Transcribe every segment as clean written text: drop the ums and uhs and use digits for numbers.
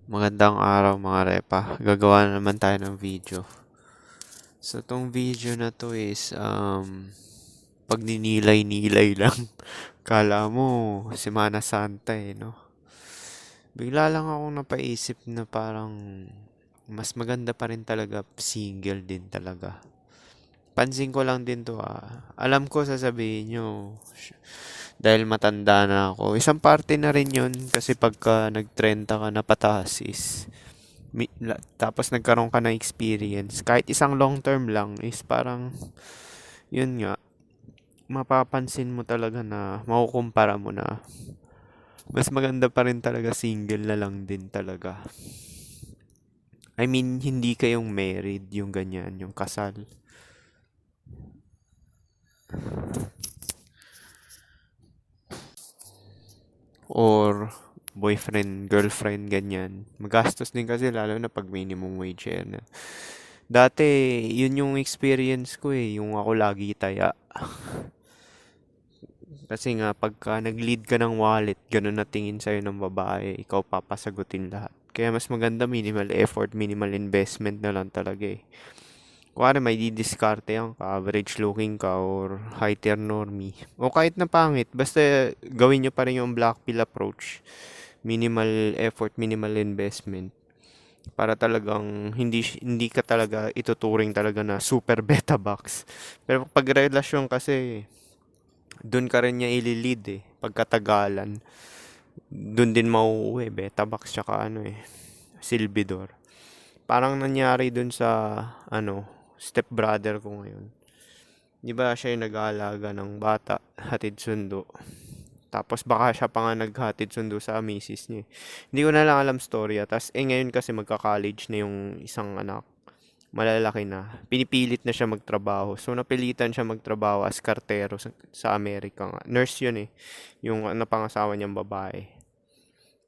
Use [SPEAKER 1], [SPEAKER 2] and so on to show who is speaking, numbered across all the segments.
[SPEAKER 1] Magandang araw mga repa. Gagawa na naman tayo ng video. So, tong video na to is, pagninilay-nilay lang. Kala mo, Semana Santa no? Bigla lang akong napaisip na parang mas maganda pa rin talaga single din talaga. Pansin ko lang din to Alam ko sasabihin nyo, dahil matanda na ako. Isang parte na rin yun kasi pagka nag-30 ka na pataas is tapos nagkaroon ka ng experience, kahit isang long term lang is parang, yun nga, mapapansin mo talaga na makukumpara mo na mas maganda pa rin talaga single na lang din talaga. I mean, hindi kayong married, yung ganyan, yung kasal. Or boyfriend, girlfriend, ganyan. Magastos din kasi lalo na pag minimum wage na. Dati, yun yung experience ko yung ako lagi taya. Kasi nga, pagka nag-lead ka ng wallet, ganun na tingin sa'yo ng babae, ikaw papasagutin lahat. Kaya mas maganda minimal effort, minimal investment na lang talaga Kuwari may didiskarte yan ka, average looking ka, or high tier normie. O kahit na pangit, basta gawin nyo pa rin yung black pill approach. Minimal effort, minimal investment. Para talagang hindi ka talaga ituturing talaga na super beta box. Pero pag relasyon kasi, dun ka rin niya ililid pagkatagalan. Dun din mauuwi, beta box tsaka silbidor. Parang nangyari dun sa step brother ko ngayon. Di ba siya yung nag-aalaga ng bata, hatid sundo. Tapos baka siya pa nga naghatid sundo sa misis niya. Hindi ko na lang alam storya. Tapos ngayon kasi magka-college na yung isang anak. Malalaki na. Pinipilit na siya magtrabaho. So napilitan siya magtrabaho as kartero sa Amerika nga. Nurse yun yung napangasawa niyang babae.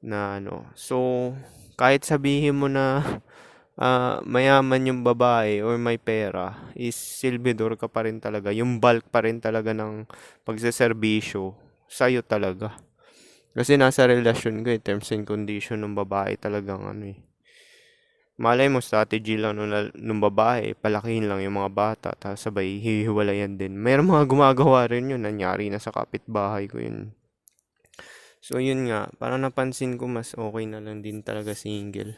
[SPEAKER 1] Na So kahit sabihin mo na mayaman yung babae or may pera, is silbidor ka pa rin talaga. Yung bulk pa rin talaga ng pagseserbisyo sa'yo talaga. Kasi nasa relasyon ka terms and condition ng babae talagang Malay mo, strategy lang nung babae, palakihin lang yung mga bata, tapos sabay hihiwalayan din. Meron mga gumagawa rin yun, nangyari na sa kapitbahay ko yun. So yun nga, parang napansin ko mas okay na lang din talaga single.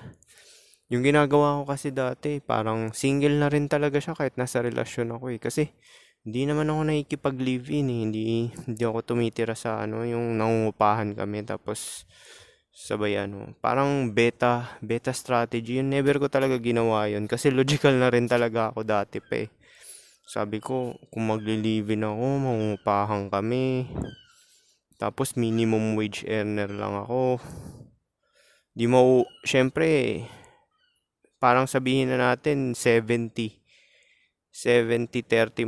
[SPEAKER 1] Yung ginagawa ko kasi dati, parang single na rin talaga siya kahit nasa relasyon ako Kasi hindi naman ako nakikipag-live-in Hindi ako tumitira sa yung nangungupahan kami tapos sabay parang beta strategy. Yun, never ko talaga ginawa yun kasi logical na rin talaga ako dati pa Sabi ko, kung magli-live-in ako, mangungupahan kami. Tapos minimum wage earner lang ako. Syempre, parang sabihin na natin 70-30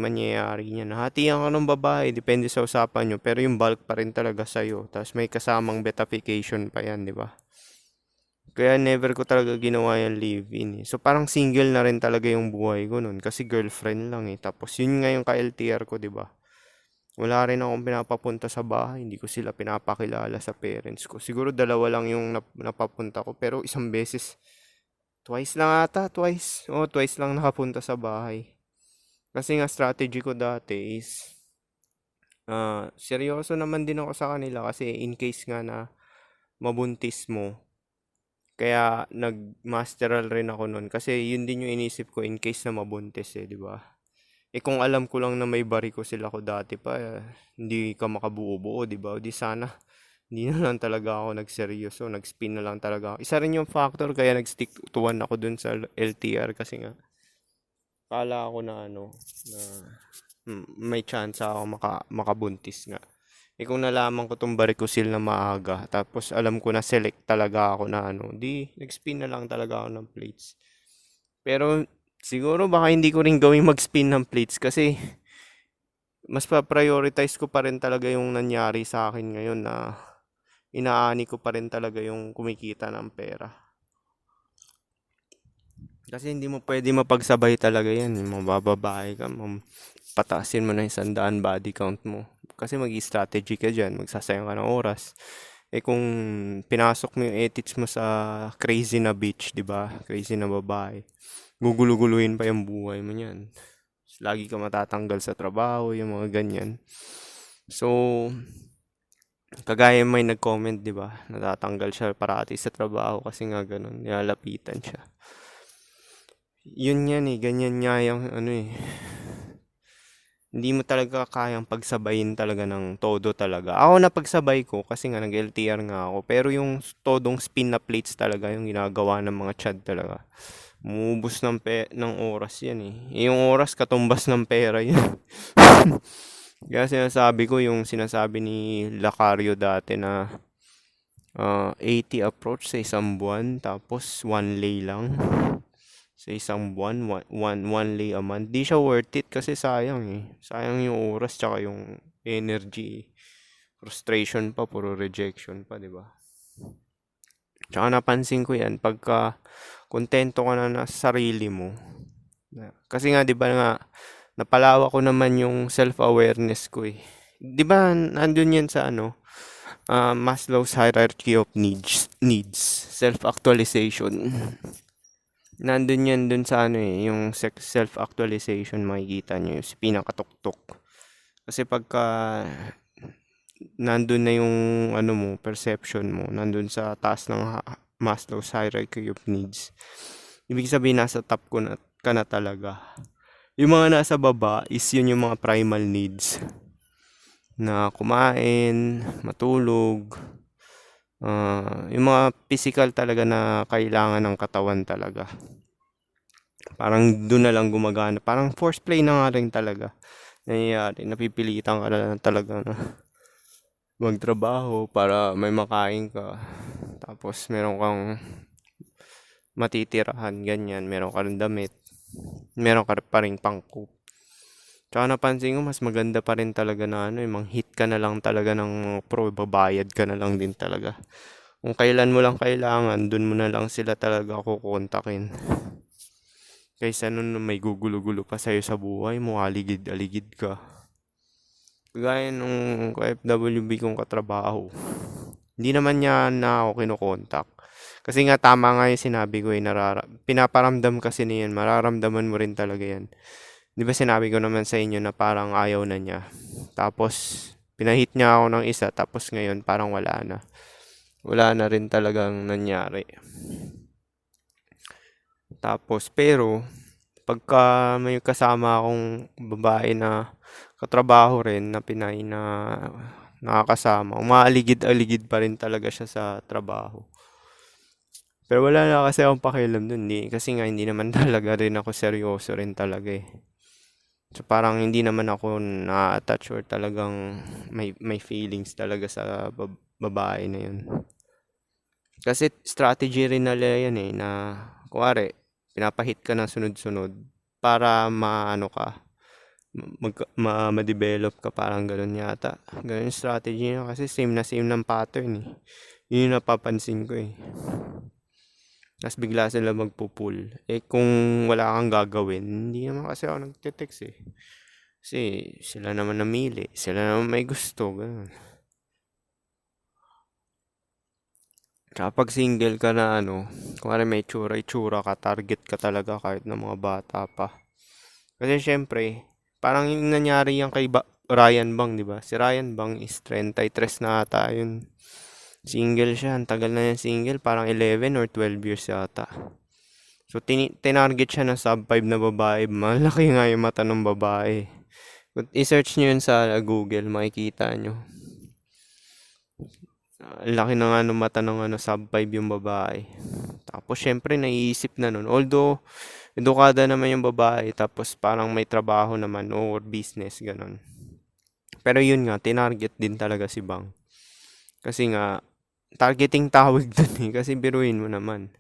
[SPEAKER 1] mangyayari niya. Hatihan ka ng babae, depende sa usapan nyo, pero yung bulk pa rin talaga sa'yo. Tapos may kasamang betafication pa yan, di ba? Kaya never ko talaga ginawa yung live-in So parang single na rin talaga yung buhay ko nun kasi girlfriend lang Tapos yun nga yung ka-LTR ko, di ba? Wala rin akong pinapapunta sa bahay, hindi ko sila pinapakilala sa parents ko. Siguro dalawa lang yung napapunta ko, pero isang beses, twice lang ata, twice. Oo, twice lang nakapunta sa bahay. Kasi nga strategy ko dati is, seryoso naman din ako sa kanila kasi in case nga na mabuntis mo. Kaya nag-masteral rin ako nun kasi yun din yung inisip ko in case na mabuntis di ba? Kung alam ko lang na may varicocele ako dati pa, hindi ka makabuo-buo, di ba? O di sana, hindi na lang talaga ako nagseryoso, nag-spin na lang talaga ako. Isa rin yung factor kaya nag-stick to one ako dun sa LTR kasi nga, kala ako na na may chance ako makabuntis nga. Kung nalaman ko tong varicocele na maaga, tapos alam ko na select talaga ako na di nag-spin na lang talaga ako ng plates. Pero siguro baka hindi ko rin gawing mag-spin ng plates kasi mas pa-prioritize ko pa rin talaga yung nangyari sa akin ngayon na inaani ko pa rin talaga yung kumikita ng pera. Kasi hindi mo pwede mapagsabay talaga yan. Mabababae ka, pataasin mo na yung 100 body count mo. Kasi mag-strategy ka dyan, magsasayang ka ng oras. Eh kung pinasok mo yung ethics mo sa crazy na bitch, 'di ba? Crazy na babae. Gugulu-guluhin pa yung buhay mo niyan. Lagi ka matatanggal sa trabaho, yung mga ganyan. So, kagaya may nag-comment, 'di ba? Natatanggal siya parati sa trabaho kasi nga ganun, nilalapitan siya. Yun yan eh, ganyan nga yung ano eh. Hindi mo talaga kayang pagsabayin talaga ng todo talaga. Ako napagsabay ko kasi nga nag-LTR nga ako. Pero yung todong spin na plates talaga yung ginagawa ng mga chad talaga. Umubos ng oras yan eh. Yung oras katumbas ng pera yun. Kaya sinasabi ko yung sinasabi ni Lacario dati na 80 approach sa isang buwan tapos 1 lay lang sa isang buwan, one lay a month. Di siya worth it kasi sayang eh. Sayang yung oras tsaka yung energy. Frustration pa, puro rejection pa, di ba? Tsaka napansin ko yan, pagka kontento ka na sa sarili mo. Kasi nga, di ba nga, napalawa ko naman yung self-awareness ko eh. Di ba, nandun yan sa ano, Maslow's hierarchy of needs, self-actualization. Nandun yan dun sa ano eh, yung self-actualization, makikita nyo, yung pinakatuktok. Kasi pagka nandun na yung ano mo, perception mo, nandun sa taas ng Maslow's hierarchy of needs. Ibig sabihin, nasa top ka na talaga. Yung mga nasa baba is yun yung mga primal needs. Na kumain, matulog, yung mga physical talaga na kailangan ng katawan talaga. Parang doon na lang gumagana. Parang force play na nga rin talaga. Nangyayari. Napipilitan ka na lang talaga na magtrabaho para may makain ka. Tapos meron kang matitirahan, ganyan. Meron ka rin damit. Meron ka pa rin pangkup. Tsaka napansin ko, mas maganda pa rin talaga na ano, mang-hit ka na lang talaga ng pro, babayad ka na lang din talaga. Kung kailan mo lang kailangan, dun mo na lang sila talaga kukontakin. Kaysa nun may gugulo-gulo pa sa'yo sa buhay mo, aligid-aligid ka. Kagaya nung FWB kong katrabaho. Hindi naman niya na ako kinokontak. Kasi nga tama nga yung sinabi ko eh, pinaparamdam kasi niyan, mararamdaman mo rin talaga yan. Di ba sinabi ko naman sa inyo na parang ayaw na niya. Tapos, pinahit niya ako ng isa, tapos ngayon parang wala na. Wala na rin talagang nangyari. Tapos, pero, pagka may kasama akong babae na katrabaho rin, na Pinay na nakakasama, umaaligid-aligid pa rin talaga siya sa trabaho. Pero wala na kasi akong pakialam dun, kasi nga hindi naman talaga rin ako seryoso rin talaga eh. So parang hindi naman ako na-attach or talagang may feelings talaga sa babae na yun. Kasi strategy rin nila yan eh, na kuwari, pinapahit ka ng sunod-sunod para maano ka, ma-develop ka, parang gano'n yata. Ganun yung strategy niya kasi same ng pattern eh. Yun yung napapansin ko eh. Tapos bigla sila magpo-pull. Eh kung wala kang gagawin, hindi naman kasi ako nagte-text eh. Kasi sila naman namili, sila naman may gusto, ganun. Kapag single ka na ano, kung may tsura-itsura ka, target ka talaga kahit ng mga bata pa. Kasi syempre, parang yung nangyari yan kay Ryan Bang, di ba? Si Ryan Bang is 33 na ata yun. Single siya, ang tagal na yan single, parang 11 or 12 years yata. So, tinarget siya ng sub 5 na babae. Malaki nga yung mata ng babae. Kung i-search nyo yun sa Google, makikita nyo. Laki na nga ng mata ng sub 5 yung babae. Tapos, syempre, naiisip na nun. Although, edukada naman yung babae, tapos parang may trabaho naman or business, ganun. Pero yun nga, tinarget din talaga si Bang. Kasi nga, targeting tawag dun eh. Kasi biruin mo naman.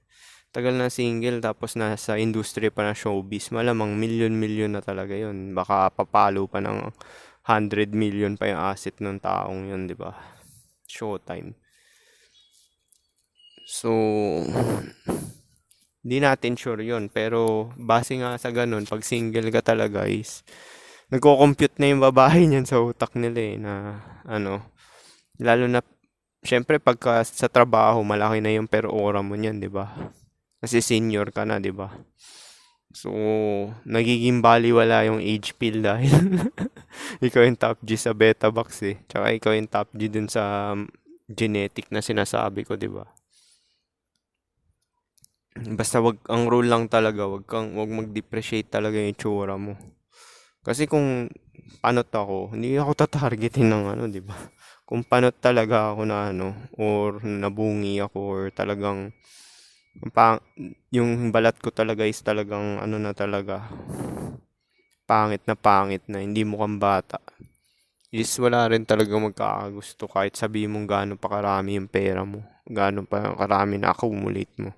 [SPEAKER 1] Tagal na single tapos nasa industry pa na showbiz. Malamang milyon-milyon na talaga yun. Baka papalo pa ng 100 million pa yung asset ng taong yun, di ba? Showtime. So, hindi natin sure yun. Pero, base nga sa ganun, pag single ka talaga is, nagko-compute na yung babae niyan sa utak nila eh, na, lalo na, Siyempre pagka sa trabaho malaki na yung per ora mo niyan, 'di ba? Kasi senior ka na, 'di ba? So, nagiging balewala yung age pill dahil ikaw yung top G sa beta box eh. Tsaka ikaw yung top G dun sa genetic na sinasabi ko, 'di ba? Basta ang rule lang talaga, wag mag-depreciate talaga yung itsura mo. Kasi kung panot ako, hindi ako tatargetin ng ano, 'di ba? Kung panot talaga ako na ano, or nabungi ako, or talagang pang, yung balat ko talaga is talagang ano na talaga, pangit na hindi mukhang bata. Is wala rin talaga magkakagusto kahit sabihin mong gaano pa karami yung pera mo, gaano pa karami na accumulate mo.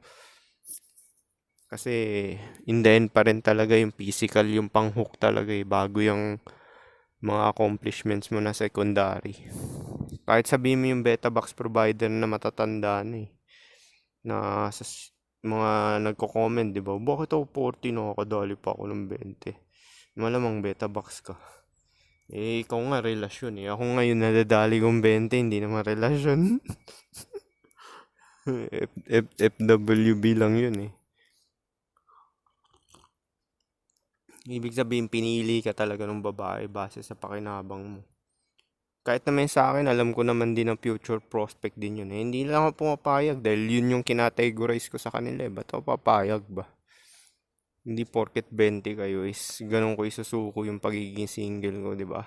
[SPEAKER 1] Kasi in the end pa rin talaga yung physical yung pang-hook talaga eh, bago yung mga accomplishments mo na secondary. Kahit sabihin mo yung beta box provider na matatanda na eh, na mga nagko-comment, di ba? Bakit ako 40 nakakadali pa ako ng 20? Malamang beta box ka. Eh, ikaw nga relasyon eh. Ako ngayon nadadali kong 20, hindi naman relasyon. FWB lang yun eh. Ibig sabihin, pinili ka talaga ng babae base sa pakinabang mo. Kahit naman sa akin, alam ko naman din ang future prospect din yun eh. Hindi lang ako pumapayag dahil yun yung kinategorize ko sa kanila eh. Ba't ako papayag ba? Hindi porket 20 kayo is ganun ko isusuko yung pagiging single ko, di ba?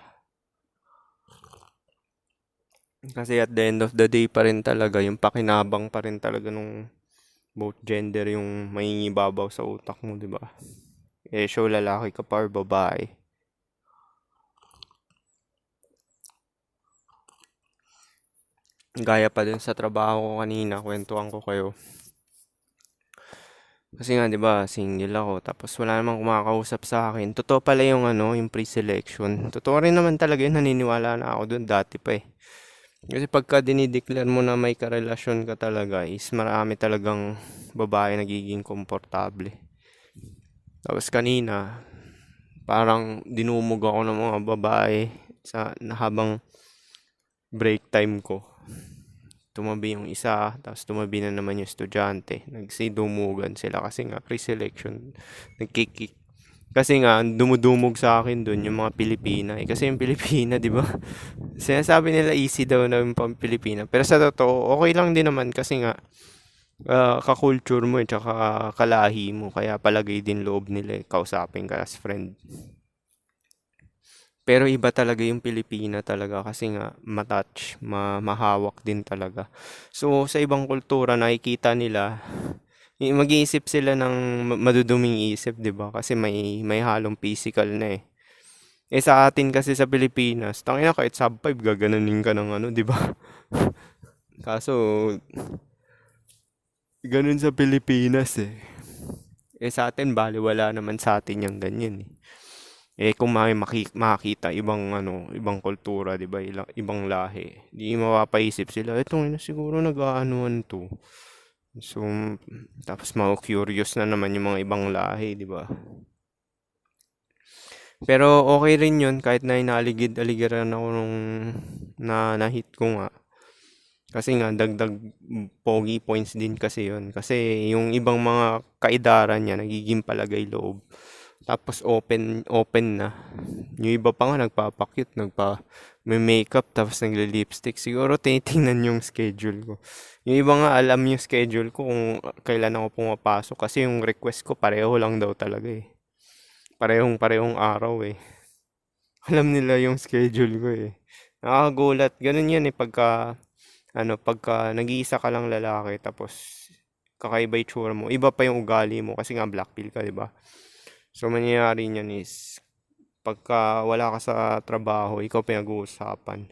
[SPEAKER 1] Kasi at the end of the day pa rin talaga, yung pakinabang pa rin talaga nung both gender yung mangingibabaw sa utak mo, di ba? Eh, show lalaki ka pa or babae. Gaya pa din sa trabaho ko kanina, kwentuhan ko kayo. Kasi nga, 'di ba, single ako tapos wala namang kumakausap sa akin. Totoo pala yung ano, yung pre-selection. Totoo rin naman talaga yun, naniniwala na ako doon dati pa eh. Kasi pagka dinideclare mo na may karelasyon ka talaga is marami talagang babae nagiging komportable. Tapos kanina, parang dinumog ako ng mga babae habang break time ko. Tumabi yung isa, tapos tumabi na naman yung estudyante. Nagsidumugan sila kasi nga pre-selection. Nagkikik. Kasi nga, dumudumog sa akin dun yung mga Pilipina. Eh, kasi yung Pilipina, di ba? Sinasabi nila easy daw na yung pang Pilipina. Pero sa totoo, okay lang din naman kasi nga, ka-culture mo eh, tsaka kalahi mo. Kaya palagay din loob nila eh, kausapin ka as friend. Pero iba talaga yung Pilipina talaga kasi nga matouch, mahawak din talaga. So sa ibang kultura nakikita nila, mag-iisip sila ng maduduming isip, 'di ba? Kasi may halong physical na eh. Eh sa atin kasi sa Pilipinas, tangina kahit sub 5 gaganunin ka ng ano, 'di ba? Kaso ganun sa Pilipinas eh. Eh sa atin baliwala naman sa atin yung ganyan eh. Eh kung makakita ibang ano, ibang kultura, 'di ba? Ibang lahi. Di mapapaisip sila, etong ina siguro nag-aanuhan 'to. So, tapos curious na naman yung mga ibang lahi, 'di ba? Pero okay rin 'yun kahit na inaligid-aligiran ako nung na-hit ko nga. Kasi nga dagdag pogi points din kasi 'yun. Kasi yung ibang mga kaidaran niya nagiging palagay loob. Tapos open open na. Yung iba pa nga nagpapakyut, may makeup tapos nagle-lipstick. Siguro tinitingnan yung schedule ko. Yung iba nga alam yung schedule ko kung kailan ako pumapasok kasi yung request ko pareho lang daw talaga eh. Parehong araw eh. Alam nila yung schedule ko eh. Nakakagulat. Ganun yan eh pagka nag-iisa ka lang lalaki tapos kakaiba yung tsura mo. Iba pa yung ugali mo kasi nga black pill ka, di ba? So, mangyayari niyan is, pagka wala ka sa trabaho, ikaw pinag-uusapan.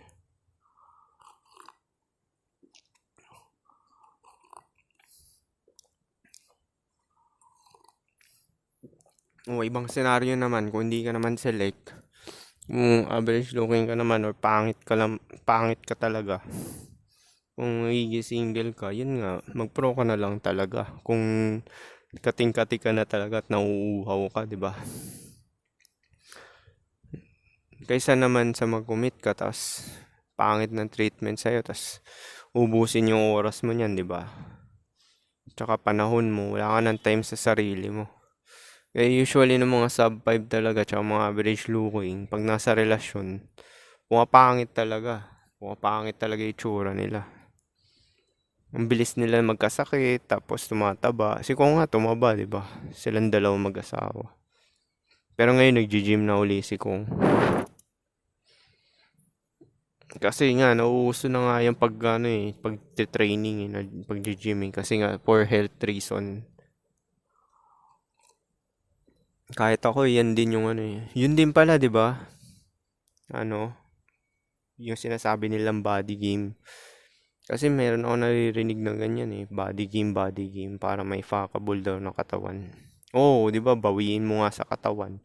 [SPEAKER 1] O, ibang senaryo naman, kung hindi ka naman select, kung average looking ka naman or pangit ka talaga, kung magiging single ka, yun nga, mag-pro ka na lang talaga. Kung kating-kati ka na talaga at nauuhaw ka, di ba? Kaysa naman sa mag-commit ka, tas pangit ng treatment sa'yo, tas ubusin yung oras mo niyan, 'di ba? Tsaka panahon mo, wala ka ng time sa sarili mo. Kaya usually ng mga sub 5 talaga tsaka mga average looking, pag nasa relasyon, pumapangit talaga. Pumapangit talaga yung itsura nila. Ang bilis nila magkasakit, tapos tumataba. Si Kong nga tumaba, di ba? Silang dalawang mag-asawa. Pero ngayon nagji-gym na uli si Kong. Kasi nga, nauuso na nga yung pag, ano pag-training, pag-gymming. Kasi nga, for health reason. Kahit ako, yan din yung ano eh. Yun din pala, di ba? Ano, yung sinasabi nilang body game. Kasi meron ako naririnig na ganyan eh. Body game, para may fuckable daw ng katawan. Oo, di ba? Bawiin mo nga sa katawan.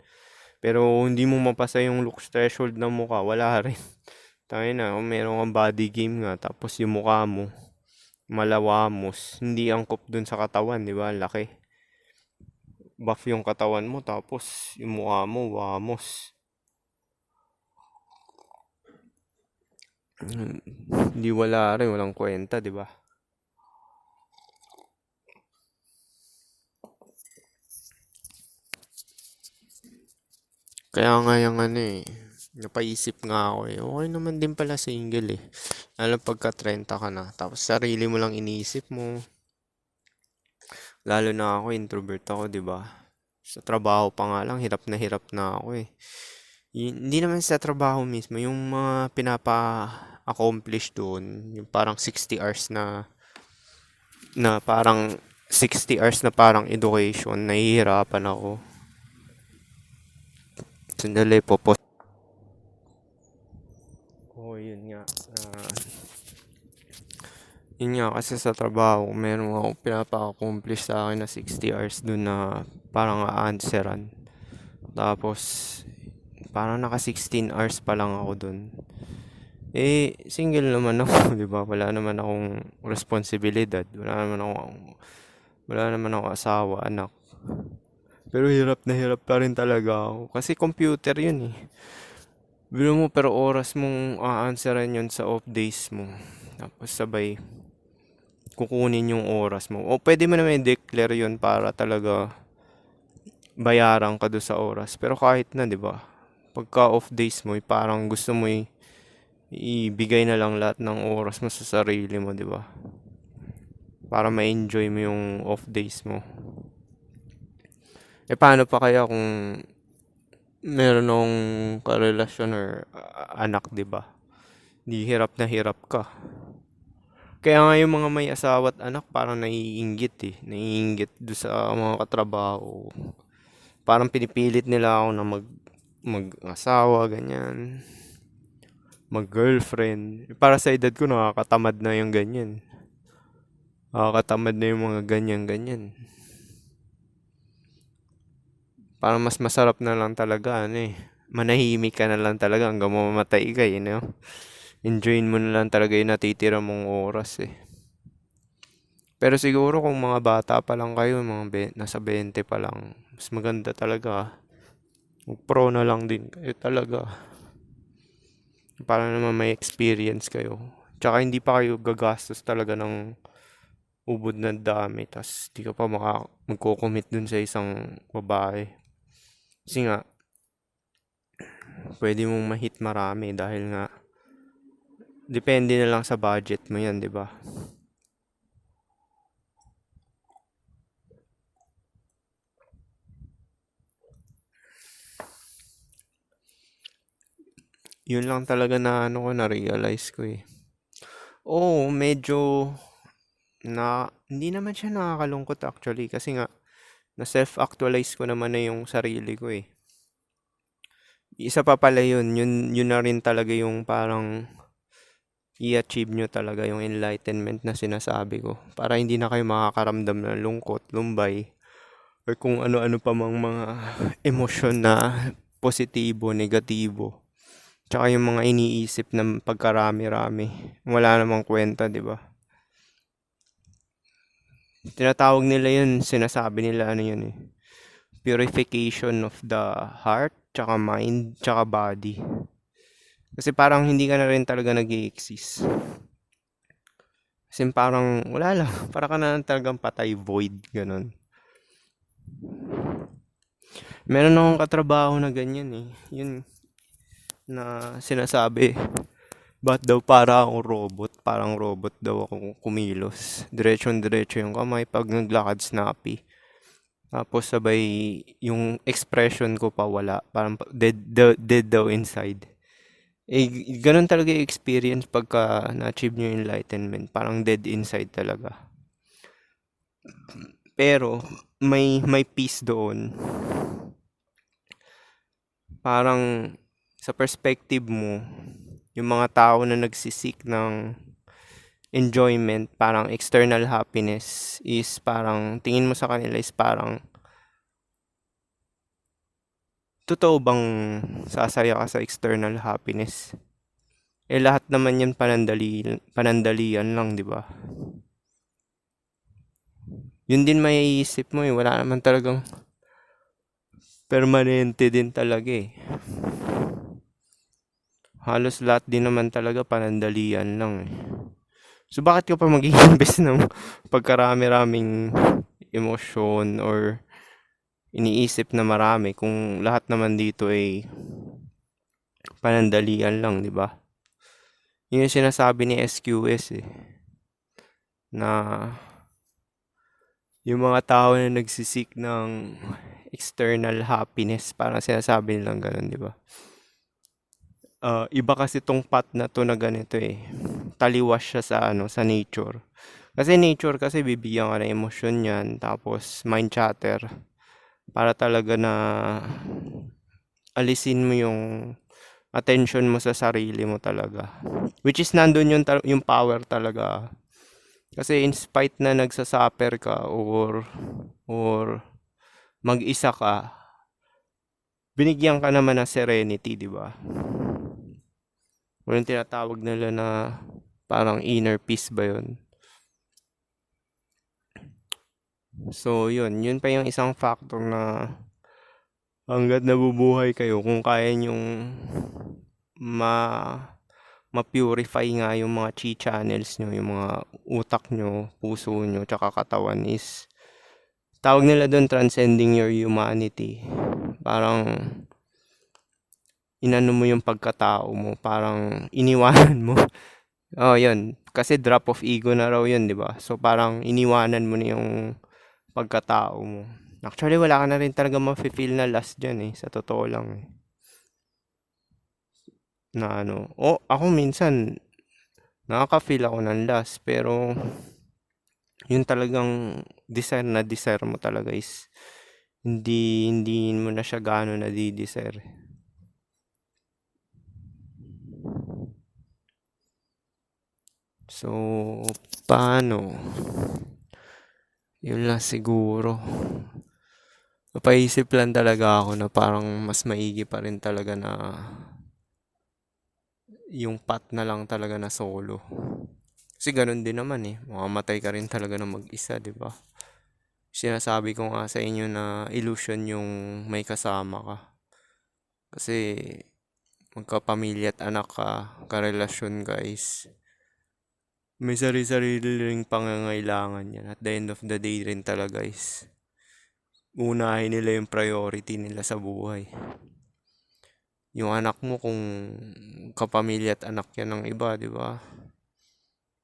[SPEAKER 1] Pero hindi mo mapasa yung looks threshold ng mukha, wala rin. Tayo na, kung meron kang body game nga, tapos yung mukha mo, malawamos, hindi angkop dun sa katawan, di ba? Laki. Buff yung katawan mo, tapos yung mukha mo, wamos. Hindi wala rin, walang kwenta, di ba? Kaya nga yung ano eh, napaisip nga ako eh, okay naman din pala single eh. Lalo pagka 30 ka na, tapos sarili mo lang iniisip mo. Lalo na ako, introvert ako, di ba? Sa trabaho pa nga lang, hirap na ako eh. Hindi naman sa trabaho mismo, yung mga pinapa-accomplish doon, yung parang 60 hours na parang 60 hours na parang education, nahihirapan ako. Sandali po po. Oo, yun nga. Yun nga, kasi sa trabaho, meron ako pinapa-accomplish sa akin na 60 hours doon na parang a-answeran. Tapos, parang naka 16 hours pa lang ako doon. Eh, single naman ako, di ba? Wala naman akong responsibilidad. Wala naman ako asawa, anak. Pero hirap na hirap pa rin talaga ako. Kasi computer yun eh. Biro mo, pero oras mong a-answeran yun sa off days mo. Tapos sabay, kukunin yung oras mo. O pwede mo naman i-declare yun para talaga bayaran ka do sa oras. Pero kahit na, di ba? Pagka off days mo, parang gusto mo ibigay na lang lahat ng oras mo sa sarili mo, di ba? Para ma-enjoy mo yung off days mo. Eh paano pa kaya kung meron akong karelasyon or anak, di ba? Di hirap na hirap ka. Kaya nga yung mga may asawa at anak parang naiinggit eh. Naiinggit do sa mga katrabaho. Parang pinipilit nila ako na mag-asawa, ganyan. Mag-girlfriend. Para sa edad ko, nakakatamad na yung ganyan. Nakakatamad na yung mga ganyan-ganyan. Parang mas masarap na lang talaga, ano eh. Manahimik ka na lang talaga hanggang mamamatay ka, you know? Enjoyin mo na lang talaga yung natitira mong oras eh. Pero siguro kung mga bata pa lang kayo, nasa 20 pa lang, mas maganda talaga. Mag-pro na lang din kayo talaga. Para naman may experience kayo. Tsaka hindi pa kayo gagastos talaga ng ubod na dami. Tapos di ka pa magko-commit dun sa isang babae. Kasi nga, pwede mong ma-hit marami dahil nga, depende na lang sa budget mo yan, di ba? Yun lang talaga na ano ko na-realize ko eh. Oo, medyo hindi naman siya nakakalungkot actually kasi nga na self-actualize ko naman na yung sarili ko eh. Isa pa pala yun na rin talaga yung parang i-achieve nyo talaga yung enlightenment na sinasabi ko. Para hindi na kayo makakaramdam ng lungkot, lumbay, or kung ano-ano pa mang mga emosyon na positibo, negatibo. Tsaka yung mga iniisip ng pagkarami-rami. Wala namang kwenta, di ba? Tinatawag nila yun, sinasabi nila ano yun eh. Purification of the heart, tsaka mind, tsaka body. Kasi parang hindi ka na rin talaga nag-i-exist. Kasi parang wala lang, para ka na lang talagang patay, void, ganun. Meron akong katrabaho na ganyan eh. Yun na sinasabi, ba't daw para akong robot? Parang robot daw ako kumilos. Diretsyon-diretso yung kamay pag naglakad, snappy. Tapos sabay yung expression ko pa wala. Parang dead daw inside. Eh, ganun talaga yung experience pagka na-achieve nyo yung enlightenment. Parang dead inside talaga. Pero may peace doon. Parang sa perspective mo, yung mga tao na nagsisik ng enjoyment, parang external happiness is parang tingin mo sa kanila is parang totoo bang sasaya ka sa external happiness? Eh lahat naman yan panandalian lang, di ba? Yun din maiisip mo eh, wala naman talagang permanente din talaga eh. Halos lahat din naman talaga panandalian lang eh. So bakit ka pa mag-i-invest ng pagkarami-raming emosyon or iniisip na marami kung lahat naman dito ay panandalian lang, di ba? Yun yung sinasabi ni SQS eh, na yung mga tao na nagsisik ng external happiness, parang sinasabi nilang ganun, di ba? Iba kasi tong path na to na ganito eh. Taliwas siya sa sa nature. Kasi nature kasi bibigyan ka ng emosyon yan, tapos mind chatter para talaga na alisin mo yung attention mo sa sarili mo talaga. Which is nandun yung power talaga. Kasi in spite na nagsasuffer ka or mag-isa ka, binigyan ka naman ng serenity, di ba? Yung tinatawag nila na parang inner peace ba yun? So, yun pa yung isang factor na hanggat nabubuhay kayo, kung kaya nyong ma-purify nga yung mga chi channels nyo, yung mga utak nyo, puso nyo, tsaka katawan is, tawag nila doon transcending your humanity. Parang, inano mo yung pagkatao mo, parang iniwanan mo. Oh, yun. Kasi drop of ego na raw yun, di ba? So, parang iniwanan mo na yung pagkatao mo. Actually, wala ka na rin talaga ma-feel na last dyan eh. Sa totoo lang eh. Na ako minsan, nakaka-feel ako ng last. Pero, yun talagang desire mo talaga is hindi mo na siya gaano nadi-desire. So, paano? Yun lang siguro. Napaisip lang talaga ako na parang mas maigi pa rin talaga na yung path na lang talaga na solo. Kasi ganun din naman eh. Mamamatay ka rin talaga na mag-isa, di ba? Sinasabi ko nga sa inyo na illusion yung may kasama ka. Kasi magkapamilya at anak ka, karelasyon guys. May sarili-sarili ring pangangailangan yan. At the end of the day rin talaga guys. Unahin nila yung priority nila sa buhay. Yung anak mo kung kapamilya at anak yan ng iba, di ba?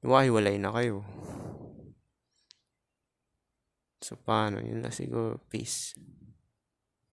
[SPEAKER 1] Hiwalay na kayo. So paano? Yun na siguro. Peace.